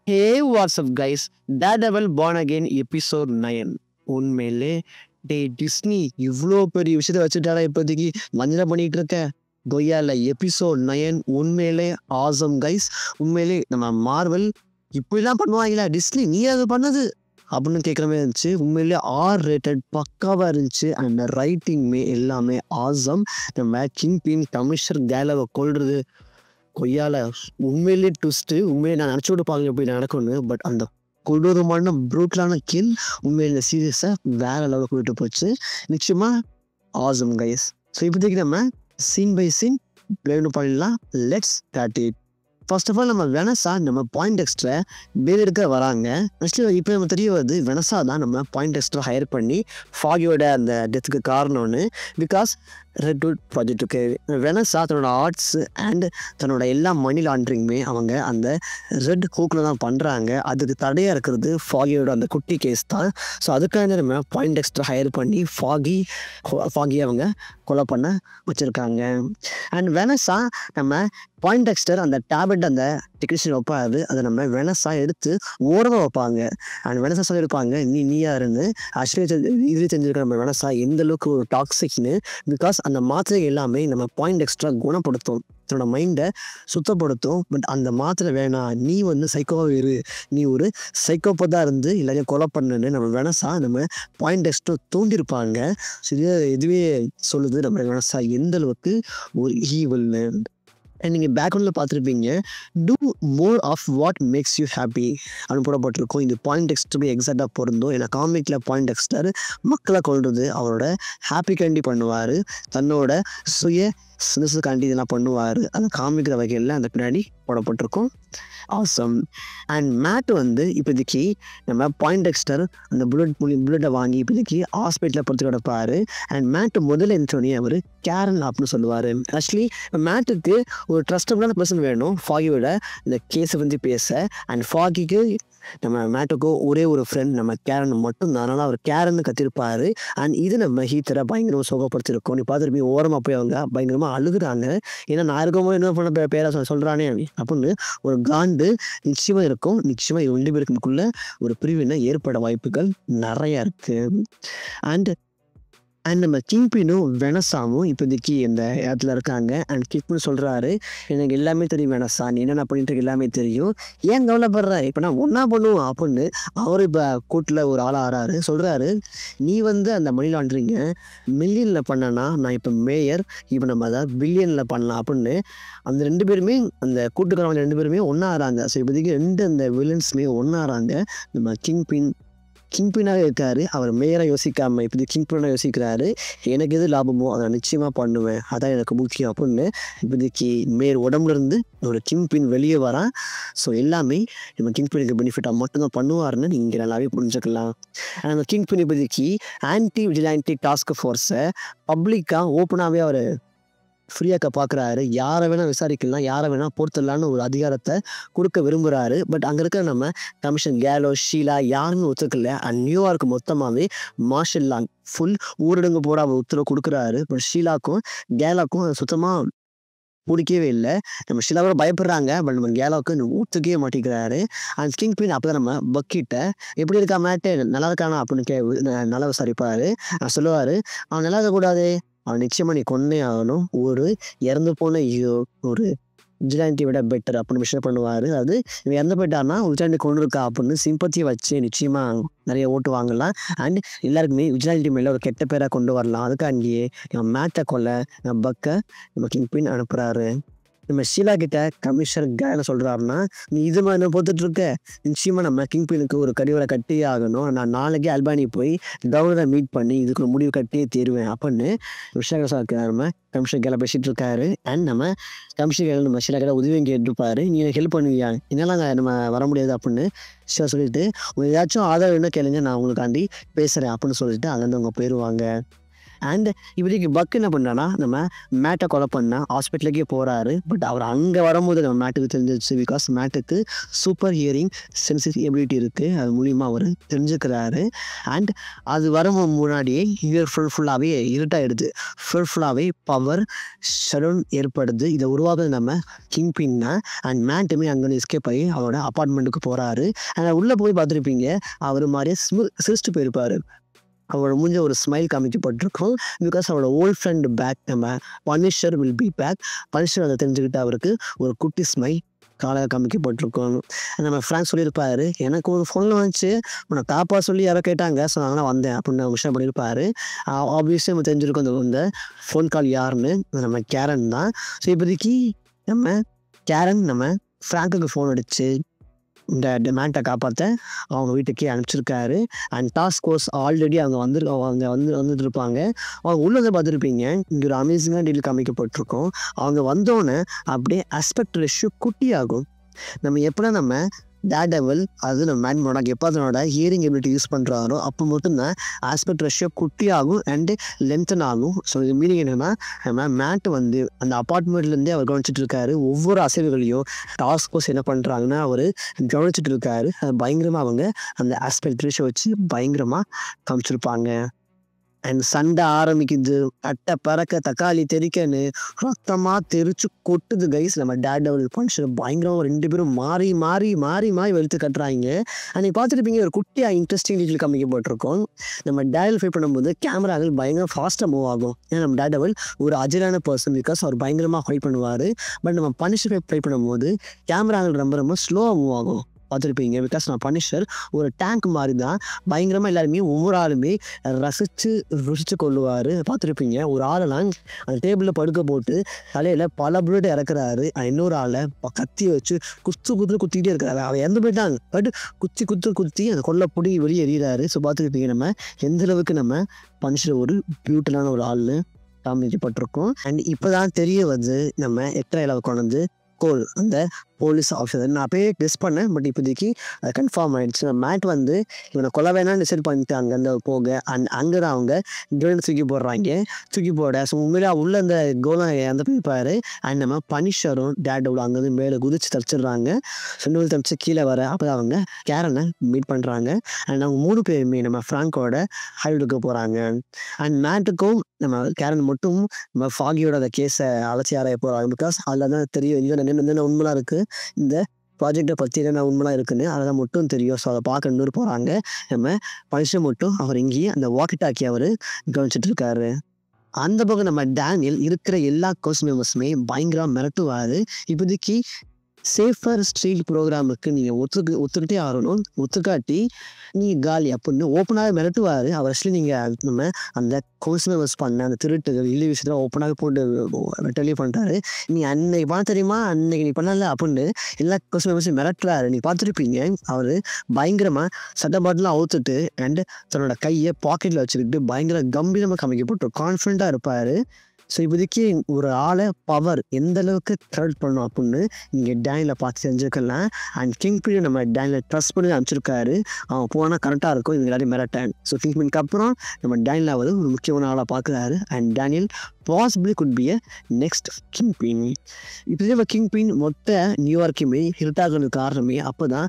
Hey, what's up, guys? Daredevil Born Again episode 9. உண்மையிலே Disney இவ்வளோ பெரிய விஷயத்த வச்சுட்டாடா இப்போதைக்கு மஞ்சள் பண்ணிட்டு இருக்க கொய்யால எபிசோட் 9 உண்மையிலே ஆசம் கைஸ். உண்மையிலே நம்ம மார்வல் இப்படிலாம் பண்ணுவாங்களா டிஸ்னி, நீ அது பண்ணது அப்படின்னு கேட்குற மாதிரி இருந்துச்சு. உண்மையிலே R-rated பக்காவாக இருந்துச்சு. அண்ட் ரைட்டிங்மே எல்லாமே ஆசம். நம்ம கிங் பின் கமிஷனர் கேலவை கொள்றது கொய்யால உண்மையிலே ட்விஸ்ட்டு. உண்மையிலே நான் நினச்சி விட்டு பார்க்க எப்படி நடக்கும்னு. பட் அந்த கொடூரமான ப்ரூட்டலான கில் உண்மையில இந்த சீரியஸை வேற லெவலில் கூப்பிட்டு போச்சு. நிச்சயமாக ஆசம் கைஸ். ஸோ இப்போதைக்கு நம்ம சீன் பை சீன் பிளேன் பண்ணிடலாம். Let's start it. First of all நம்ம வெனஸா நம்ம பாயிண்ட் எக்ஸ்ட்ரா பேர் எடுக்க வராங்க. ஆக்சுவலி இப்போ நம்ம தெரிய வருது வெனஸா தான் நம்ம பாயிண்ட் எக்ஸ்ட்ரா ஹையர் பண்ணி ஃபாகியோட அந்த டெத்துக்கு காரணம்னு. பிகாஸ் ரெட்வுட் ப்ராஜெக்ட்டுக்கு வெனஸா தன்னோட ஆர்ட்ஸ் அண்ட் தன்னோட எல்லா மணி லாண்ட்ரிங்குமே அவங்க அந்த ரெட் ஹூக்கில் தான் பண்ணுறாங்க. அதுக்கு தடையாக இருக்கிறது ஃபாகியோட அந்த குட்டி கேஸ் தான். ஸோ அதுக்காக நம்ம பாயிண்ட் எக்ஸ்ட்ரா ஹையர் பண்ணி ஃபாகி அவங்க கொலை பண்ண வச்சுருக்காங்க. அண்ட் வெனஸா நம்ம பாயிண்ட் எக்ஸ்டர் அந்த டேப்லெட் அந்த டெக்னீஷியன் வைப்பாரு, அதை நம்ம வெனஸா எடுத்து ஓரமாக வைப்பாங்க. அண்ட் வெனஸா சொல்லியிருப்பாங்க நீயா இருந்து. ஆக்சுவலி இது தெரிஞ்சிருக்க நம்ம வெனஸா எந்த அளவுக்கு ஒரு டாக்ஸிக்னு. பிகாஸ் அந்த மாத்திரை எல்லாமே நம்ம பாயிண்ட் எக்ஸ்ட்ரா குணப்படுத்தும், தன்னோட மைண்டை சுத்தப்படுத்தும். பட் அந்த மாத்திரை வேணாம், நீ சைக்கோவாக இரு, நீ ஒரு சைக்கோப்பதாக இருந்து எல்லாரையும் கொலை பண்ணுன்னு நம்ம வெனஸா நம்ம பாயிண்ட் எக்ஸ்ட்ரா தூண்டிருப்பாங்க. ஸோ இதுவே சொல்லுது நம்ம வெனஸா எந்த அளவுக்கு ஒரு ஈவல்னு. அண்ட் நீங்கள் பேக்ரவுண்டில் பார்த்துருப்பீங்க do more of what makes you happy அப்படின்னு போடப்பட்டிருக்கும். இது பாயிண்ட் எக்ஸ்டருக்கு எக்ஸாக்டாக பொருந்தும். ஏன்னா காமிக்கில் பாயிண்ட் எக்ஸ்டர் மக்களை கொள்வது அவரோட ஹாப்பிக்காண்டி பண்ணுவார், தன்னோட சுய சினஸுக்காண்டி இதெல்லாம் பண்ணுவார். அதை காமிக்கிற வகையில் அந்த பின்னாடி போடப்பட்டிருக்கும். ஆசம். அண்ட் மேட் இப்போதைக்கு நம்ம பாயிண்ட் எக்ஸ்டர் அந்த புல்லட்டை வாங்கி இப்போதைக்கு ஹாஸ்பிட்டலில் படுத்து கிடப்பார். அண்ட் மேட்டு முதல்ல இருந்தோடனே அவர் கேரன் அப்படின்னு சொல்லுவார். ஆக்சுவலி மேட்டுக்கு ஒரு ட்ரஸ்டபுளான பர்சன் வேணும் ஃபாகியோட இந்த கேஸை பேச. அண்ட் ஃபாகிக்கு நம்ம மேட்டுக்கோ ஒரே ஒரு ஃப்ரெண்ட் நம்ம கேரன் மட்டும்தான். அதனால் அவர் கேரன்னு கத்திருப்பார். அண்ட் இது நம்ம ஹீத்தரை பயங்கரமாக சுகப்படுத்திருக்கோம். நீ பார்த்துருப்பீங்க ஓரமாக போய் அவங்க பயங்கரமாக அழுகுறாங்க. ஏன்னா நான் இருக்கும்போது என்ன பண்ண பேரை சொல்கிறானே அப்படின்னு ஒரு காண்டு நிச்சயமாக இருக்கும். நிச்சயமாக 2 பேருக்குள்ள ஒரு பிரிவினை ஏற்பட வாய்ப்புகள் நிறையா இருக்குது. அண்ட் நம்ம கிங்பினும் வெனஸாவும் இப்போதைக்கு இந்த இடத்துல இருக்காங்க. அண்ட் கிங்பின் சொல்கிறாரு, எனக்கு எல்லாமே தெரியும் வெனஸா, நீ என்னென்ன பண்ணிட்டு எல்லாமே தெரியும், ஏன் கவலைப்படுற, இப்போ நான் ஒன்றா பண்ணுவோம் அப்படின்னு அவர் இப்போ கூட்டில் ஒரு ஆளாக ஆறாரு. சொல்கிறாரு, நீ அந்த மணி லாண்ட்ரிங்க மில்லியனில் பண்ணனா, நான் இப்போ மேயர், இப்போ நம்ம அதை பில்லியனில் பண்ணலாம் அப்படின்னு அந்த 2 பேருமே அந்த கூட்டுக்காரவங்க 2 பேருமே ஒன்றா ஆறாங்க. ஸோ இப்போதைக்கு 2 அந்த வில்லன்ஸுமே ஒன்றா ஆறாங்க. நம்ம கிங்பினாக இருக்காரு, அவர் மேயராக யோசிக்காமல் இப்படி கிங்பினாக யோசிக்கிறாரு. எனக்கு எது லாபமோ அதை நிச்சயமாக பண்ணுவேன், அதான் எனக்கு முக்கியம் அப்படின்னு இப்போதைக்கு மேயர் உடம்புலேருந்து ஒரு கிங்பின் வெளியே வரான். ஸோ எல்லாமே நம்ம கிங்பினுக்கு பெனிஃபிட்டாக மட்டும்தான் பண்ணுவார்னு நீங்கள் நல்லாவே புரிஞ்சுக்கலாம். அந்த கிங்பின் இப்போதைக்கு ஆன்டி விஜிலான்டி டாஸ்க் ஃபோர்ஸை பப்ளிக்காக ஓப்பனாகவே அவர் ஃப்ரீயாக்க பார்க்குறாரு. யாரை வேணால் விசாரிக்கலாம், யாரை வேணால் பொறுத்துடலான்னு ஒரு அதிகாரத்தை கொடுக்க விரும்புகிறாரு. பட் அங்கே இருக்கிற நம்ம கமிஷன் கேலோ ஷீலா யாருமே ஒத்துக்கல. அண்ட் நியூயார்க் மொத்தமாகவே மார்ஷல் லா ஃபுல் ஊரடங்கு போட அவர் உத்தரவு கொடுக்குறாரு. பட் ஷீலாக்கும் கேலாக்கும் அது சுத்தமாக பிடிக்கவே இல்லை. நம்ம ஷீலாவோட பயப்படுறாங்க. பட் நம்ம கேலாவுக்கு ஒத்துக்கவே மாட்டேங்கிறாரு. அண்ட் கிங் பின் அப்போ தான் நம்ம பக்கிட்ட எப்படி இருக்கா மேட்டு, நல்லா இருக்கானா அப்படின்னு நல்லா விசாரிப்பார். சொல்லுவார், அவன் நல்லா இருக்கக்கூடாது, அவன் நிச்சயமாக நீ கொன்னே ஆகணும், ஒரு இறந்து போன ஒரு விஜிலான்ட்டி விட பெட்டர் அப்படின்னு விஷயம் பண்ணுவார். அது இவன் இறந்து போயிட்டார்னா விஜிலான்ட்டி கொண்டு இருக்கா அப்படின்னு சிம்பத்தியை வச்சு நிச்சயமாக நிறைய ஓட்டு வாங்கலாம். அண்ட் எல்லாருக்குமே விஜிலான்ட்டி மேலே ஒரு கெட்ட பேராக கொண்டு வரலாம். அதுக்காண்டியே நம்ம மேட்டை கொல்ல நம்ம பக்கை நம்ம கிங்பின் அனுப்புகிறாரு. நம்ம ஷீலா கிட்ட கமிஷனர் என்ன சொல்கிறாருன்னா, நீ இது மாதிரி பொறுத்துட்ருக்க, நிச்சயமாக நம்ம கிங்பினுக்கு ஒரு கடிவரை கட்டியே ஆகணும், நான் நாளைக்கே அல்பானி போய் கவர்னரை மீட் பண்ணி இதுக்கு ஒரு முடிவு கட்டியே தீருவேன் அப்படின்னு நம்ம கமிஷனர் கேல பேசிகிட்டு இருக்காரு. அண்ட் நம்ம கமிஷனர் நம்ம ஷீலா கிட்ட உதவியும் கேட்டுருப்பாரு, நீ எனக்கு ஹெல்ப் பண்ணுவியா, என்னெல்லாம் நம்ம வர முடியாது அப்படின்னு ஷீலா சொல்லிட்டு, உங்களுக்கு ஏதாச்சும் ஆதரவு என்ன கேளுங்க, நான் உங்களுக்காண்டி பேசுகிறேன் அப்படின்னு சொல்லிட்டு அங்கேருந்து அவங்க போயிடுவாங்க. அண்ட் இப்போதைக்கு பக் என்ன பண்ணான்னா நம்ம மேட்டை கொலை பண்ண ஹாஸ்பிட்டலுக்கே போகிறாரு. பட் அவர் அங்கே வரும்போது நம்ம மேட்டுக்கு தெரிஞ்சிருச்சு. பிகாஸ் மேட்டுக்கு சூப்பர் ஹியரிங் சென்சிட்டிவ் எபிலிட்டி இருக்குது. அது மூலிமா அவர் தெரிஞ்சுக்கிறாரு. அண்ட் அது வர முன்னாடியே இயர் ஃபுல்லாகவே இருட்டாயிடுது. ஃபுல்லாகவே பவர் ஷடவுன் ஏற்படுது. இதை உருவாக்குறது நம்ம கிங் பின்னா. அண்ட் மேட்டுமே அங்கேருந்து எஸ்கேப் ஆகி அவரோட அப்பார்ட்மெண்ட்டுக்கு போகிறாரு. அண்ட் உள்ளே போய் பார்த்துருப்பீங்க, அவர் மாதிரியே சிரிச்சுட்டு போயிருப்பார். அவரோட மூஞ்ச ஒரு ஸ்மைல் காமிக்கப்பட்டிருக்கும். பிகாஸ் அவரோட ஓல்ட் ஃப்ரெண்ட் பேக், நம்ம punisher will be back. Punisher அதை தெரிஞ்சுக்கிட்டு அவருக்கு ஒரு குட்டி ஸ்மைல் காலையில் காமிக்கப்பட்டிருக்கும். நம்ம ஃப்ராங்க் சொல்லியிருப்பாரு, எனக்கு ஒரு ஃபோனில் வந்துச்சு, உன்னை தாப்பா சொல்லி யாரோ கேட்டாங்க, ஸோ நான் வந்தேன் அப்படின்னு விஷயம் பண்ணியிருப்பாரு. ஆப்வியஸ்லி நம்ம தெரிஞ்சிருக்கோம் இந்த ஃபோன் கால் யாருன்னு. நம்ம கேரன் தான். ஸோ இப்போதைக்கு நம்ம கேரன் நம்ம ஃப்ராங்குக்கு ஃபோன் அடிச்சு இந்த மேட்டை காப்பாற்ற அவங்க வீட்டுக்கே அனுப்பிச்சிருக்காரு. அண்ட் டாஸ்க் ஃபோர்ஸ் ஆல்ரெடி அவங்க வந்துட்டு இருப்பாங்க. அவங்க உள்ள வந்து பார்த்துருப்பீங்க, இங்கே ஒரு அமேசிங்கான டீல் காமிக்கப்பட்டிருக்கோம். அவங்க வந்தோடனே அப்படியே ஆஸ்பெக்ட் ரேஷியோ குட்டியாகும். நம்ம எப்போனா நம்ம டேர்டெவில் அது நம்ம மேட் மோடாக் எப்போ அதனோட ஹியரிங் எபிலிட்டி யூஸ் பண்ணுறாரோ அப்போ மட்டும்தான் ஆஸ்பெக்ட் ரேஷியோ குட்டியாகும் அண்டு லென்த்தன் ஆகும். ஸோ இது மீனிங் என்னென்னா, நம்ம மேட் வந்து அந்த அப்பார்ட்மெண்ட்லேருந்தே அவர் கவனிச்சிட்டு இருக்காரு. ஒவ்வொரு அசைவுகளையும் டாஸ்க் ஃபோர்ஸ் என்ன பண்ணுறாங்கன்னா அவர் கவனிச்சிட்டு இருக்காரு. அது பயங்கரமாக அவங்க அந்த ஆஸ்பெக்ட் ரேஷியோ வச்சு பயங்கரமாக காமிச்சிருப்பாங்க. அண்ட் சண்டை ஆரம்பிக்குது. கட்டை பறக்க தக்காளி தெறிக்கன்னு ரத்தமாக தெரிச்சு கொட்டுது கைஸ். நம்ம டேர்டெவில் பனிஷர் பயங்கரமாக 2 பேரும் மாறி மாறி மாறி மாறி வெளுத்து கட்டுறாங்க. அன்றைக்கி பார்த்துருப்பீங்க, ஒரு குட்டியாக இன்ட்ரெஸ்டிங் டீட்டெயில் காமிக்கப்பட்டிருக்கும். நம்ம டேர்டெவில் ஃபைட் பண்ணும்போது கேமராக்கள் பயங்கர ஃபாஸ்ட்டாக மூவ் ஆகும். ஏன்னா நம்ம டேர்டெவில் ஒரு அஜிலான பர்சன், பிகாஸ் அவர் பயங்கரமாக ஃபைட் பண்ணுவார். பட் நம்ம பனிஷர் ஃபைட் பண்ணும்போது கேமராக்கள் ரொம்ப ரொம்ப ஸ்லோவாக மூவ் ஆகும். பார்த்துருப்பீங்க. பிகாஸ் நான் பனிஷர் ஒரு டேங்க் மாதிரி தான் பயங்கரமாக எல்லாருமே ஒவ்வொரு ஆளுமே ருசித்து கொள்ளுவார். பார்த்துருப்பீங்க, ஒரு ஆளெல்லாம் அந்த டேபிளில் படுக்க போட்டு தலையில் பல புல்லட் இறக்குறாரு. இன்னொரு ஆளை கத்தி வச்சு குத்திக்கிட்டே இருக்கிறாரு. அவன் இறந்து போயிட்டாங்க, பட் குத்தி அந்த கொல்லை பொடி வெளியே எறிகிறாரு. ஸோ பார்த்துருப்பீங்க நம்ம எந்தளவுக்கு நம்ம பனிஷர் ஒரு பியூட்டிலான ஒரு ஆள்னு காமிக்கப்பட்டிருக்கோம். அண்ட் இப்போ தான் தெரிய வந்து நம்ம எக்ட்ரையில் கொண்டு வந்து கோல் அந்த போலீஸ் ஆஃபீஸர் நான் அப்பயே கெஸ் பண்ணேன். பட் இப்போதைக்கு அது கன்ஃபார்ம் ஆகிடுச்சு. மேட் வந்து இவனை கொல்ல வேணாம்னு டிசைட் பண்ணிட்டு அங்கேருந்து போக அங்கே தான் அவங்க கோலை தூக்கி போட ஸோ உண்மையிலே உள்ள அந்த கோலை இறந்து போயிருப்பார். அண்ட் நம்ம பனிஷரும் டேர்டெவில் அங்கேருந்து மேலே குதிச்சு தப்பிச்சிடுறாங்க. ரெண்டு தப்பிச்சு கீழே வர அப்போ தான் அவங்க கேரனை மீட் பண்ணுறாங்க. அண்ட் அவங்க 3 பேருமே நம்ம ஃப்ராங்கோட ஹைடுக்கு போகிறாங்க. அண்ட் மேட்டுக்கும் நம்ம கேரன் மட்டும் நம்ம ஃபாகியோட அந்த கேஸை அலசி ஆராய போகிறாங்க. பிகாஸ் அதில் தான் தெரியும் என்னென்ன உண்மைலாம் இருக்குது, இந்த ப்ராஜெக்டை பற்றி என்னென்ன உண்மைலாம் இருக்குன்னு அதெல்லாம் மட்டும் தெரியும். ஸோ அதை பார்க்க இன்னொரு போகிறாங்க. நம்ம பனிஷர் மட்டும் அவர் இங்கேயே அந்த வாக்கி டாக்கி அவர் கவனிச்சிட்டு இருக்காரு. அந்த பக்கம் நம்ம டேனியல் இருக்கிற எல்லா கோர்ஸ் மெம்பர்ஸுமே பயங்கரமாக மிரட்டுவார். இப்போதைக்கு சேஃபர் ஸ்ட்ரீட் ப்ரோக்ராமுக்கு நீங்கள் ஒத்துக்கிட்டே ஆகணும், ஒத்துக்காட்டி நீங்கள் காலி அப்படின்னு ஓப்பனாக மிரட்டுவார். அவர் ஆக்சுவலி நீங்கள் நம்ம அந்த கோர்ஸ் மெம்பர்ஸ் பண்ண அந்த திருட்டுகள் இல்லை விஷயத்தில் ஓப்பனாக போட்டு டெலிவ் பண்ணுறாரு. நீ அன்னைக்கு பண்ண தெரியுமா, அன்னைக்கு நீ பண்ணல அப்படின்னு எல்லா கோர்ஸ் மெம்பர்ஸையும் மிரட்டுறாரு. நீ பார்த்துருப்பீங்க, அவர் பயங்கரமாக சட்ட பாட்டிலாம் அவுத்துட்டு அண்ட் தன்னோட கையை பாக்கெட்டில் வச்சுக்கிட்டு பயங்கர கம்பீரமாக காமிக்கப்பட்டு கான்ஃபிடண்ட்டாக இருப்பார். ஸோ இப்போதைக்கு ஒரு ஆளை பவர் எந்த அளவுக்கு த்ரெட் பண்ணணும் அப்படின்னு நீங்கள் டேனியலை பார்த்து செஞ்சுக்கலாம். அண்ட் கிங் பின் நம்ம டேனியலை ட்ரஸ்ட் பண்ணி அனுப்பிச்சிருக்காரு. அவன் போனால் கரெக்டாக இருக்கும், இவங்க எல்லாரையும் மிரட்டேன். ஸோ கிங் பின்க்கு அப்புறம் நம்ம டேனியல் ஒரு முக்கியமான ஆளாக பார்க்குறாரு. And Daniel possibly could be next kingpin. இப்போ கிங் பின் மொத்த நியூயார்க்குமே ஹில்டாகிறதுக்கு காரணமே அப்போ தான்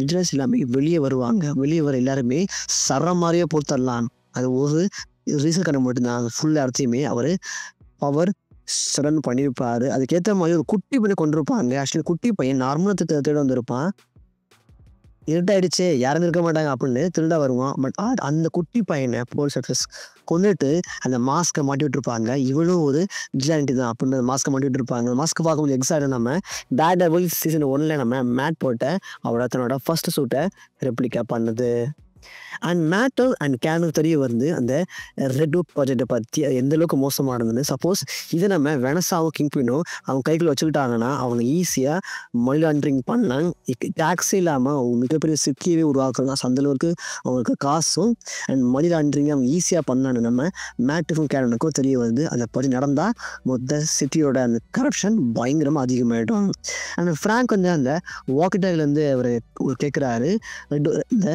விஜிலன்ஸ் எல்லாமே வெளியே வருவாங்க. வெளியே வர எல்லாருமே சர மாதிரியே போத்தரலாம். அது ஒரு ரீசன் கடை மட்டும்தான். ஃபுல் இடத்தையுமே அவர் பவர் சடன் பண்ணியிருப்பார். அதுக்கேற்ற மாதிரி ஒரு குட்டி பையன் கொண்டிருப்பாங்க. ஆக்சுவலி குட்டி பையன் நார்மலாக தேட வந்திருப்பான். இருட்டாயிடுச்சு, யாரும் இருக்க மாட்டாங்க அப்படின்னு திருடா வருவான். பட் அந்த குட்டி பையனை போலீஸ் ஆஃபீஸ் கொண்டுட்டு அந்த மாஸ்க்கை மாட்டி விட்டுருப்பாங்க. இவளும் ஒரு விஜிலானிட்டி தான் அப்படின்னு மாஸ்க்கை மாட்டி விட்டுருப்பாங்க. மாஸ்க்கை பார்க்கும்போது எக்ஸைட் நம்ம டேர்டெவில் சீசன் 1 நம்ம மேட் போட்ட அவரோட தன்னோட ஃபர்ஸ்ட் சூட்டை ரெப்ளிகா பண்ணுது. அண்ட் மேட்டர் அண்ட் கேனுக்கு தெரிய வந்து அந்த ரெட்வுட் ப்ராஜெக்டை பற்றி அது எந்தளவுக்கு மோசமானதுன்னு. சப்போஸ் இதை நம்ம வெனஸாவும் கிங் பின்னும் அவங்க கைக்குள்ள வச்சுக்கிட்டாங்கன்னா அவங்க ஈஸியாக மணி லாண்ட்ரிங் பண்ணலாம். டேக்ஸே இல்லாமல் அவங்க மிகப்பெரிய சிட்டியவே உருவாக்கலாம். அந்தளவுக்கு அவங்களுக்கு காசும் அண்ட் மணி லாண்ட்ரிங் அவங்க ஈஸியாக பண்ணலான்னு நம்ம மேட்டுக்கும் கேனுக்கும் தெரிய வருது. அதை பற்றி நடந்தால் மொத்த சிட்டியோட அந்த கரப்ஷன் பயங்கரமாக அதிகமாகிடும். அந்த ஃப்ராங்க் வந்து அந்த வாக்கி டாக்கிலேருந்து அவர் கேட்குறாரு, இந்த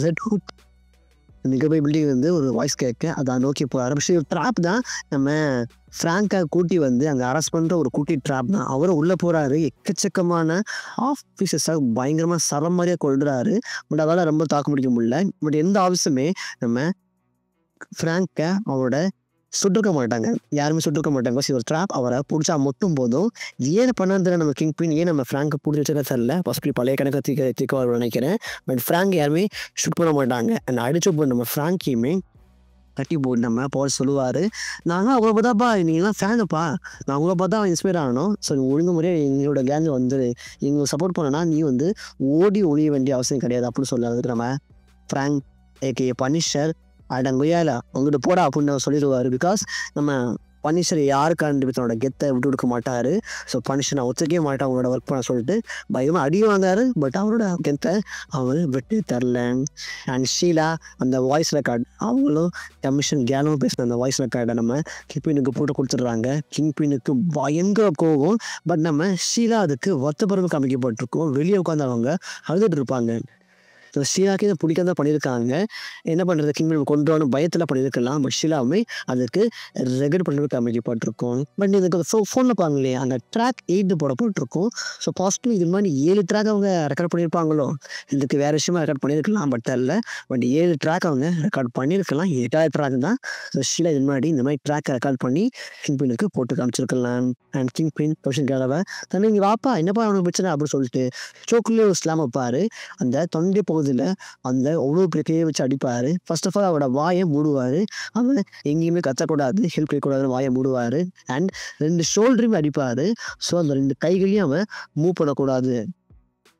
ரெட்வுட் நிகழ்வை பில்டிங் வந்து ஒரு வாய்ஸ் கேட்க அதை நோக்கி போக ஆரம்பிச்சு ட்ராப் தான். நம்ம ஃப்ராங்கை கூட்டி வந்து அங்கே அரெஸ்ட் பண்ணுற ஒரு கூட்டி ட்ராப் தான். அவரும் உள்ளே போகிறாரு, எக்கச்சக்கமான ஆஃபீஸர்ஸாக பயங்கரமாக சரமாரியாக கொள்கிறாரு. பட் அதால் ரொம்ப தாக்கு பிடிக்க முடியல. பட் எந்த ஆஃபீஸுமே நம்ம ஃப்ராங்கை அவரோட சுட்டுருக்க மாட்டாங்க, யாருமே சுட்டுருக்க மாட்டாங்க. ஒரு ட்ராப் அவரை பிடிச்சா மட்டும் போதும். ஏன் பண்ணான்னு நம்ம கிங் பின் ஏன் நம்ம ஃப்ராங்கை பிடிச்சி வச்சுக்க தெரியல. ஃபஸ்ட்டு பழைய கணக்கை தீக்க நினைக்கிறேன். பட் ஃப்ராங்க் யாருமே ஷூட் பண்ண மாட்டாங்க. அந்த அடிச்சு போய் நம்ம ஃப்ராங்கையுமே கட்டி போட்டு நம்ம போல் சொல்லுவார், நாங்கள் அவங்கள பார்த்தாப்பா நீங்களாம் ஃபேனுப்பா, நான் அவங்கள பார்த்தா இன்ஸ்பயர் ஆகணும். ஸோ நீ ஒழுங்கு முறையாக எங்களோட கேங்கு வந்து எங்களுக்கு சப்போர்ட் பண்ணனா நீ வந்து ஓடி ஒழிய வேண்டிய அவசியம் கிடையாது அப்படின்னு சொல்லாதுக்கு நம்ம ஃப்ராங்க் ஏகே பனிஷர் அடங்குயால உங்கள்கிட்ட போடா அப்படின்னு சொல்லிடுவார். பிகாஸ் நம்ம பனிஷர் யாருக்காண்டு தன்னோட கெத்தை விட்டு கொடுக்க மாட்டார். ஸோ பனிஷர் நான் ஒத்துக்கவே மாட்டேன் அவங்களோட ஒர்க் பண்ண சொல்லிட்டு பயமாக அடி வாங்காரு. பட் அவரோட கெத்தை அவர் விட்டு தரல. அண்ட் ஷீலா அந்த வாய்ஸ் ரெக்கார்ட் அவங்களும் கமிஷன் கேலும் பேசுகிற அந்த வாய்ஸ் ரெக்கார்டை நம்ம கிங்பினுக்கு போட்டு கொடுத்துட்றாங்க. கிங்பினுக்கு பயங்கர கோவம். பட் நம்ம ஷீலா அதுக்கு வருத்தப்பறவு காமிக்கப்பட்டிருக்கோம். வெளியே உட்காந்து அவங்க அழுதுட்டு இருப்பாங்க. ஸோ ஷீலாக்கே இதை பிடிக்காத பண்ணியிருக்காங்க. என்ன பண்ணுறது, கிங்பின் கொண்டுவான பயத்தில் பண்ணியிருக்கலாம். பட் ஷீலாவுமே அதுக்கு ரெகுலேட் பண்ணுறதுக்கு அமைக்கப்பட்டிருக்கும். பட் இதுக்கு ஃபோனில் பாருங்களே அங்கே ட்ராக் 8 போடப்பட்டிருக்கும். ஸோ பாசிட்டிவ் இது மாதிரி 7 ட்ராக் அவங்க ரெக்கார்ட் பண்ணியிருப்பாங்களோ, இதுக்கு வேறு விஷயமா ரெக்கார்ட் பண்ணியிருக்கலாம். பட் இல்லை, பட் 7 ட்ராக் அவங்க ரெக்கார்ட் பண்ணியிருக்கலாம். 8வது ட்ராக் தான். ஸோ ஷீலா இது மாதிரி இந்த மாதிரி ட்ராக்கை ரெக்கார்ட் பண்ணி கிங்பினுக்கு போட்டு காமிச்சிருக்கலாம். அண்ட் கிங்பின் கொஷின் கேளவ தண்ணி இங்கே வாப்பா என்னப்பா அவனுக்கு பிரச்சனை அப்படின்னு சொல்லிட்டு சோக்குலேயே ஒரு ஸ்லாம் வைப்பார். அந்த தொண்டை பகுதியில் அந்த அவ்வளோ பெரிய கையை வச்சு அடிப்பார். ஃபர்ஸ்ட் ஆஃப் ஆல் அவரோட வாயை மூடுவார். அவன் எங்கேயுமே கத்தக்கூடாது, ஹெல்ப் கேட்கக்கூடாதுன்னு வாயை மூடுவார். அண்ட் 2 ஷோல்டரையும் அடிப்பார். ஸோ அந்த 2 கைகளையும் அவன் மூவ் பண்ணக்கூடாது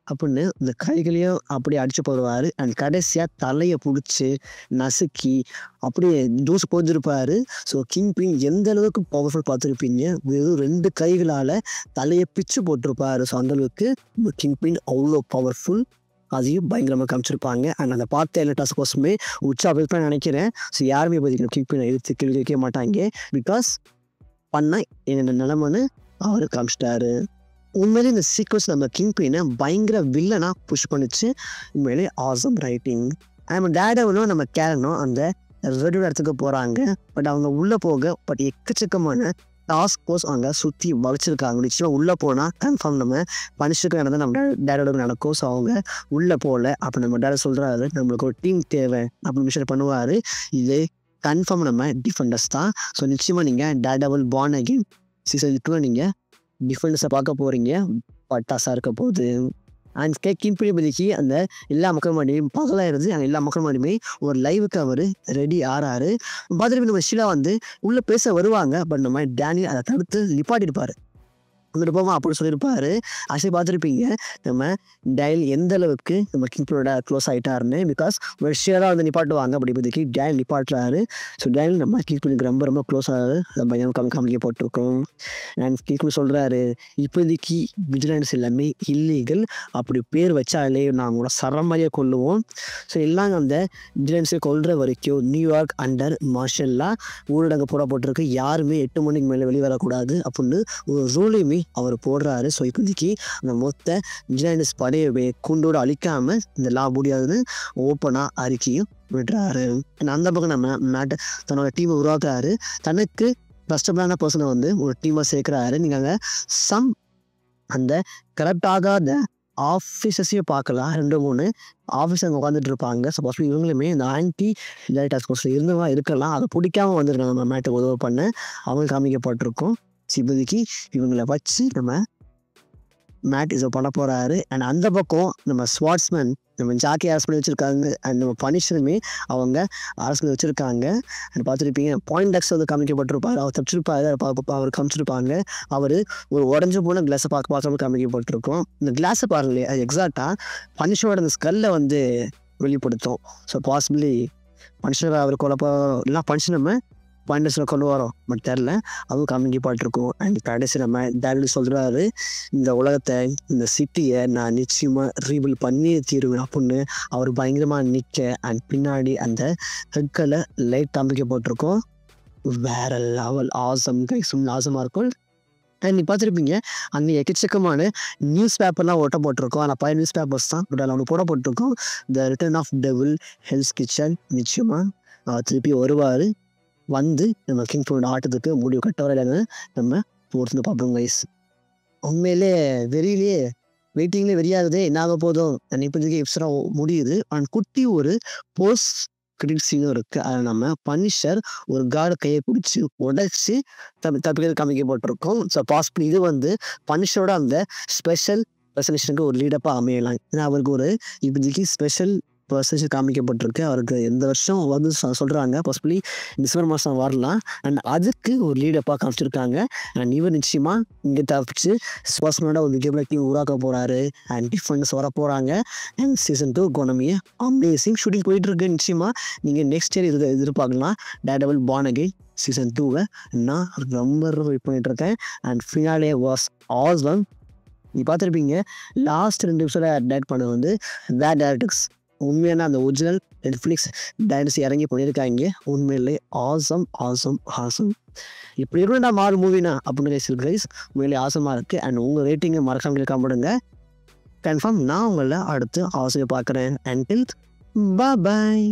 அப்படின்னு இந்த கைகளையும் அப்படியே அடிச்சு போடுவார். அண்ட் கடைசியாக தலையை பிடிச்சி நசுக்கி அப்படியே ஜூஸ் போஞ்சிருப்பார். ஸோ கிங்பின் எந்த அளவுக்கு பவர்ஃபுல் பார்த்துருப்பீங்க, வெறும் 2 கைகளால் தலையை பிச்சு போட்டிருப்பார். ஸோ அந்தளவுக்கு கிங்பின் அவ்வளோ பவர்ஃபுல், அதையும் பயங்கரமாக காமிச்சிருப்பாங்க. அண்ட் அந்த பார்த்த எல்லா டாஸ்க் ஃபோர்ஸுமே உற்சாகப்படுத்த நினைக்கிறேன். ஸோ யாருமே இப்போதைக்கு கிங்பினை எடுத்து கேள்வி கேட்க மாட்டாங்க. பிகாஸ் பண்ண என்னென்ன நிலமன்னு அவர் காமிச்சிட்டாரு. உண்மையிலே இந்த சீக்வன்ஸ் நம்ம கிங்பினை பயங்கர வில்லனாக புஷ் பண்ணிச்சு. உண்மையிலே ஆசம் ரைட்டிங். நம்ம டேடவனும் நம்ம கேரனும் அந்த ரெடியோட இடத்துக்கு போகிறாங்க. பட் அவங்க உள்ளே போக பட் எக்கச்சக்கமான டாஸ்க் ஃபோர்ஸ் அவங்க சுற்றி வளைச்சிருக்காங்க. நிச்சயமாக உள்ளே போனால் கன்ஃபார்ம் நம்ம பனிஷுக்கு நடந்தால் நம்ம டேடோட நடக்கும். ஸோ அவங்க உள்ளே போகல. அப்போ நம்ம டேட சொல்கிறாரு நம்மளுக்கு ஒரு டீம் தேவை அப்படின்னு விஷயம் பண்ணுவார். இது கன்ஃபார்ம் நம்ம டிஃபெண்டர்ஸ் தான். ஸோ நிச்சயமாக நீங்கள் டேடபிள் பார்ன் அகெயின் சீசன் 2 நீங்கள் டிஃபெண்டர்ஸை பார்க்க போகிறீங்க. பட்டாசாக இருக்க போகுது. அண்ட் கிங்பின் இப்போதைக்கு அந்த எல்லா மக்கள் மாதிரியும் பகலாயிருது. அங்கே எல்லா மக்கள் மாதிரியுமே ஒரு லைவுக்கு அவர் ரெடி ஆறாரு. பார்த்துட்டு நம்ம ஷீலா வந்து உள்ளே பேச வருவாங்க. பட் நம்ம டேனியல் அதை தடுத்து நிப்பாட்டிருப்பார். வந்துட்டு போவோம் அப்படின்னு சொல்லியிருப்பாரு. ஆக்சுவலி பார்த்துருப்பீங்க நம்ம டயல் எந்த அளவுக்கு நம்ம கிங்பினோட க்ளோஸ் ஆகிட்டாருன்னு. பிகாஸ் ஒரு ஷியராக வந்து நிப்பாட்டுவாங்க. அப்படி இப்போதைக்கு டயல் நிப்பாட்டுறாரு. ஸோ டயல் நம்ம கிங்பினுக்கு ரொம்ப ரொம்ப க்ளோஸ் ஆகுது. அதை பயம் காமிக்கப்பட்டிருக்கோம். அண்ட் கிங்பின் சொல்கிறாரு இப்போதைக்கு விஜிலன்ஸ் எல்லாமே இல்லீகல், அப்படி பேர் வச்சாலே நாங்களோட சரமாரியாக கொள்ளுவோம். ஸோ எல்லாம் அந்த விஜிலன்ஸை கொள்கிற வரைக்கும் நியூயார்க் அண்டர் மார்ஷல்லா ஊரடங்கு போடப்பட்டிருக்கு. யாருமே 8 மணிக்கு மேலே வெளியே வரக்கூடாது அப்படின்னு ஒரு ரூலையுமே அவர் போடுறாரு. ஸோ இப்போதைக்கு அந்த மொத்த விஜிலன்ஸ் படையவே கூண்டோடு அழிக்காமல் இந்த லா முடியாதுன்னு ஓப்பனாக அறிக்கையும் விடுறாரு. அந்த பக்கம் நம்ம நாட்டை தன்னோட டீமை உருவாக்குறாரு. தனக்கு கஷ்டப்படான பர்சனை வந்து ஒரு டீமாக சேர்க்குறாரு. நீங்கள் அங்கே அந்த கரெக்ட் ஆகாத ஆஃபீஸர்ஸையும் பார்க்கலாம். 2-3 ஆஃபீஸர் அங்கே உட்காந்துட்டு இருப்பாங்க. சப்போஸ் இவங்களுமே இந்த ஆன்டி டாஸ்க் ஃபோர்ஸில் இருந்தவங்க இருக்கலாம். அதை பிடிக்காம வந்துருக்காங்க நம்ம மேட்டை உதவி பண்ண அவங்க காமிக்கப்பட்டிருக்கும். இப்போதைக்கு இவங்களை வச்சு நம்ம மேட் இதை பண்ண போகிறாரு. அண்ட் அந்த பக்கம் நம்ம ஸ்வாட்ஸ்மேன் நம்ம ஜாக்கி அரசு பண்ணி வச்சுருக்காங்க. அண்ட் நம்ம பனிஷருமே அவங்க அரசு பண்ணி வச்சுருக்காங்க. அண்ட் பார்த்துருப்பீங்க பாயிண்ட் டக்ஸ் வந்து காமிக்கப்பட்டிருப்பார். அவர் தப்பிச்சிருப்பாரு. அவர் காமிச்சிருப்பாங்க. அவர் ஒரு உடஞ்சி போன கிளாஸை பார்க்க காமிக்கப்பட்டிருக்கும். இந்த கிளாஸை பாருங்களே அது எக்ஸாக்டாக பனிஷரோட அந்த ஸ்கல்லை வந்து வெளிப்படுத்தும். ஸோ பாசிபிளி பனிஷரை அவர் கொலைப்போ இல்லைனா பனிஷர் நம்ம பாயிண்டர்ஸில் கொண்டு வரோம். பட் தெரில அதுவும் காமிக்கப்பட்டிருக்கும். அண்ட் கடைசி நம்ம டேரக்ட் சொல்கிறாரு இந்த உலகத்தை இந்த சிட்டியை நான் நிச்சயமாக ரீபில் பண்ணியே தீருவேன் அப்படின்னு அவர் பயங்கரமாக நிற்க. அண்ட் பின்னாடி அந்த ஹெட்களை லைட் காமிக்கப்பட்டிருக்கும். வேற லெவல் ஆசம் கைஸும் ஆசமாக இருக்கும். அண்ட் நீ பார்த்துருப்பீங்க அந்த எக்கச்சக்கமான நியூஸ் பேப்பர்லாம் ஒட்ட போட்டிருக்கோம். ஆனால் பழைய நியூஸ் பேப்பர்ஸ் தான், பட் அதில் ஒன்று போட போட்டிருக்கோம், the return of devil hell's kitchen. நிச்சயமாக திருப்பி வருவார், வந்து நம்ம கிங் ஃபுட் ஆட்டத்துக்கு முடிவு கட்டவரையில நம்ம பொறுத்து பார்ப்போம் கைஸ். உண்மையிலே வெறியிலே வெயிட்டிங்லேயே வெறியாகுது, என்ன ஆக போதும். இப்போதைக்கு எபிசோட முடியுது. அண்ட் குட்டி ஒரு போஸ்ட் கிரெடிட் சீனும் இருக்குது. அதில் நம்ம பனிஷர் ஒரு கார்டு கையை பிடிச்சி உடைச்சி தப்பிக்கிறது காமிக்கப்பட்டிருக்கோம். ஸோ பாசிபிள் இது வந்து பனிஷரோட அந்த ஸ்பெஷல் ரெசல்யூஷனுக்கு ஒரு லீடப்பாக அமையலாம். ஏன்னா அவருக்கு ஒரு இப்போதைக்கு ஸ்பெஷல் பர்சன்ஸ் காமிக்கப்பட்டிருக்கு. அவருக்கு எந்த வருஷம் வந்து சொல்கிறாங்க பாசிபிளி டிசம்பர் மாதம் வரலாம். அண்ட் அதுக்கு ஒரு லீடப்பாக காமிச்சிருக்காங்க. அண்ட் இவர் நிச்சயமாக இங்கே தப்பிச்சு பர்சனோட ஒரு விஜயபலத்தையும் உருவாக்க போகிறாரு. அண்ட் டிஃபரன்ஸ் வர போகிறாங்க. அண்ட் சீசன் 2 எக்கானமியை அமேசிங் ஷூட்டிங் போயிட்டுருக்கு. நிச்சயமாக நீங்கள் நெக்ஸ்ட் இயர் எதிர்பார்க்கலாம் டேர்டெவில் பார்ன் அகெயின் சீசன் 2 நான் ரொம்ப வெயிட் பண்ணிகிட்ருக்கேன். And finale was awesome. நீ பார்த்துருப்பீங்க லாஸ்ட் 2 எபிசோட டேட் பண்ணது வந்து த டேரக்டர்ஸ். உண்மையான அந்த ஒரிஜினல் நெட்ஃப்ளிக்ஸ் டைரக்டர்ஸ் இறங்கி பண்ணியிருக்காங்க. உண்மையிலே ஆசம் ஆசம் ஆசம். இப்படி இருந்தா 4 மூவினா அப்படின்னு கைஸ் உண்மையிலே ஆசமாக இருக்குது. அண்ட் உங்கள் ரேட்டிங்கை மறக்காம கேட்க முடியுங்க. கன்ஃபார்ம் நான் உங்களை அடுத்து ஆசையை பார்க்குறேன். அண்டில் பாய்.